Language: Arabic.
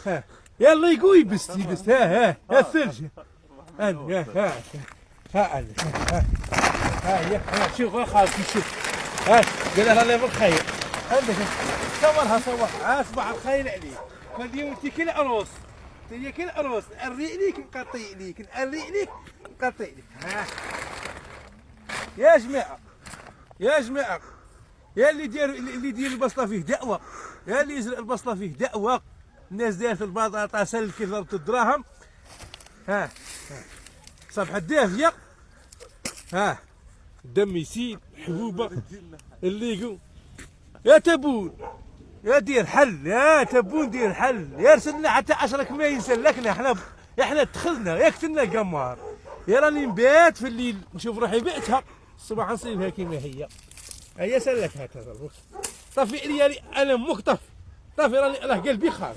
ها يلا يقوي يبست ها الثلج ها ها شوف خالتي شوف ها قال لها الله بالخير عندك صورها صباح الخير عليك فاليوم انت كل عروس هي كل عروس نري ليك نقطي ليك نري ليك نقطي ليك ها يا جماعه يا جماعه يا اللي يدير البصله فيه دعوه يا اللي يزرع البصله فيه دعوه الناس دايره البطاطا سل كيف ضربت الدراهم ها صبحه دافيه ها دم يسيل حبوبه اللي يقول يا تبون يا دير حل يا تبون دير حل يا رسلنا حتى 10 كما ينسلكنا احنا دخلنا يقتلنا القمار يا راني نبات في الليل نشوف روحي بعتها الصباح نصيبها كما هي سلكها طفي لي انا امك طفي راني راه قلبي خارج.